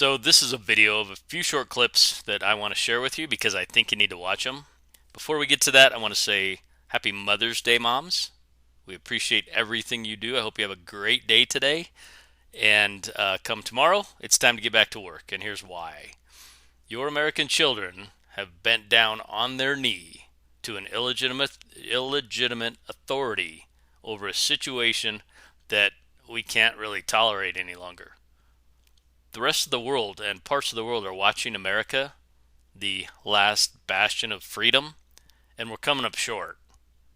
So this is a video of a few short clips that I want to share with you because I think you need to watch them. Before we get to that, I want to say Happy Mother's Day, moms. We appreciate everything you do. I hope you have a great day today. And come tomorrow, it's time to get back to work. And here's why. Your American children have bent down on their knee to an illegitimate authority over a situation that we can't really tolerate any longer. The rest of the world and parts of the world are watching America, the last bastion of freedom, and we're coming up short.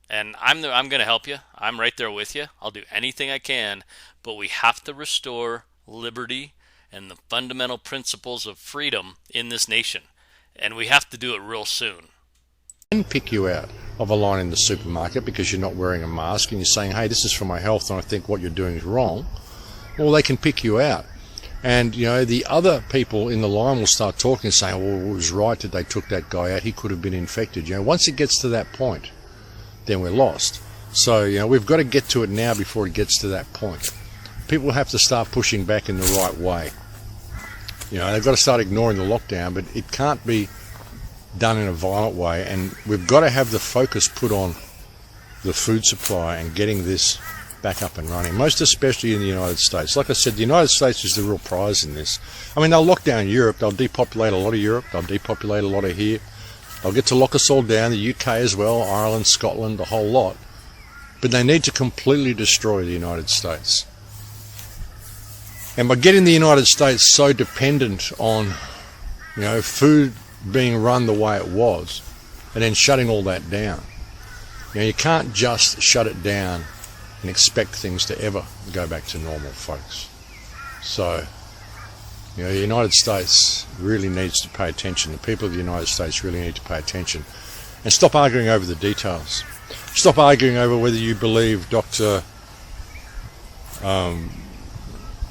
And I'm going to help you. I'm right there with you. I'll do anything I can, but we have to restore liberty and the fundamental principles of freedom in this nation, and we have to do it real soon. Can pick you out of a line in the supermarket because you're not wearing a mask and you're saying, hey, this is for my health and I think what you're doing is wrong. Well, they can pick you out. And, the other people in the line will start talking and saying, well, it was right that they took that guy out. He could have been infected. Once it gets to that point, then we're lost. So, we've got to get to it now before it gets to that point. People have to start pushing back in the right way. They've got to start ignoring the lockdown, but it can't be done in a violent way. And we've got to have the focus put on the food supply and getting this back up and running, most especially in the United States. Like I said, the United States is the real prize in this. I mean, they'll lock down Europe, they'll depopulate a lot of Europe, they'll depopulate a lot of here, they'll get to lock us all down, the UK as well, Ireland, Scotland, the whole lot. But they need to completely destroy the United States. And by getting the United States so dependent on, food being run the way it was, and then shutting all that down, you can't just shut it down and expect things to ever go back to normal, folks. So, the United States really needs to pay attention. The people of the United States really need to pay attention and stop arguing over the details. Stop arguing over whether you believe Dr.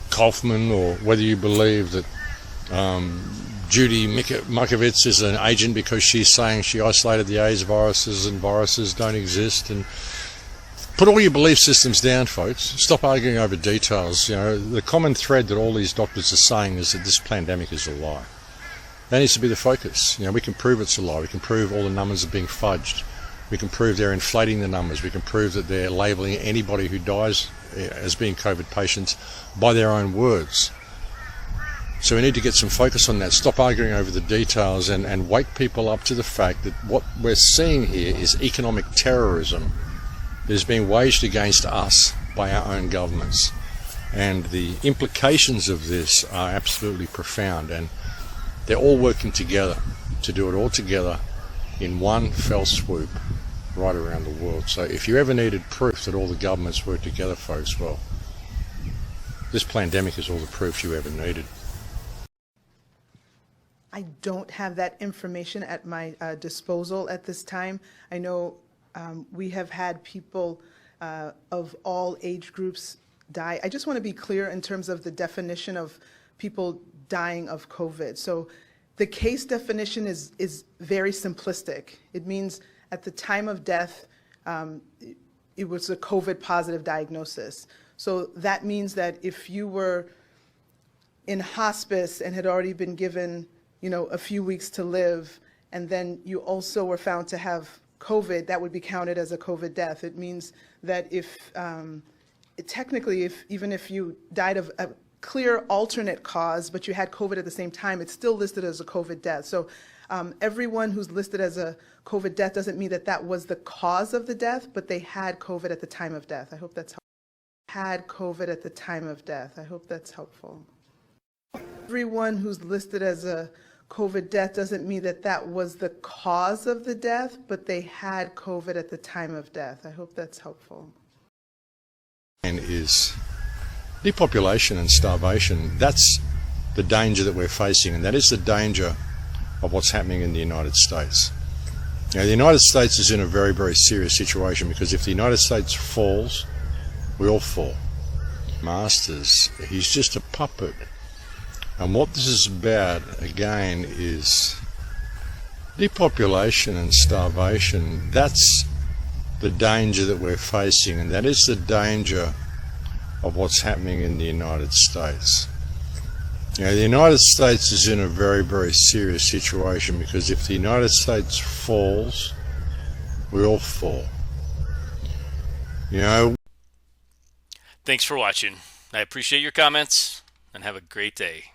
Kaufman or whether you believe that Judy Mikovits is an agent because she's saying she isolated the AIDS viruses and viruses don't exist. And put all your belief systems down, folks. Stop arguing over details. The common thread that all these doctors are saying is that this pandemic is a lie. That needs to be the focus. We can prove it's a lie. We can prove all the numbers are being fudged. We can prove they're inflating the numbers. We can prove that they're labelling anybody who dies as being COVID patients by their own words. So we need to get some focus on that. Stop arguing over the details and wake people up to the fact that what we're seeing here is economic terrorism that is being waged against us by our own governments. And the implications of this are absolutely profound, and they're all working together to do it all together in one fell swoop right around the world. So if you ever needed proof that all the governments work together, folks, well, this pandemic is all the proof you ever needed. I don't have that information at my disposal at this time. I know we have had people of all age groups die. I just want to be clear in terms of the definition of people dying of COVID. So the case definition is very simplistic. It means at the time of death, it was a COVID positive diagnosis. So that means that if you were in hospice and had already been given, a few weeks to live, and then you also were found to have COVID, that would be counted as a COVID death. It means that technically, even if you died of a clear alternate cause, but you had COVID at the same time, it's still listed as a COVID death. So everyone who's listed as a COVID death doesn't mean that was the cause of the death, but they had COVID at the time of death. I hope that's helpful. Had COVID at the time of death. I hope that's helpful. Everyone who's listed as a COVID death doesn't mean that was the cause of the death, but they had COVID at the time of death. I hope that's helpful. And is depopulation and starvation. That's the danger that we're facing, and that is the danger of what's happening in the United States. The United States is in a very, very serious situation because if the United States falls, we all fall. Masters, he's just a puppet. And what this is about, again, is depopulation and starvation. That's the danger that we're facing, and that is the danger of what's happening in the United States. You know, the United States is in a very, very serious situation because if the United States falls, we all fall. You know, Thanks for watching. I appreciate your comments and have a great day.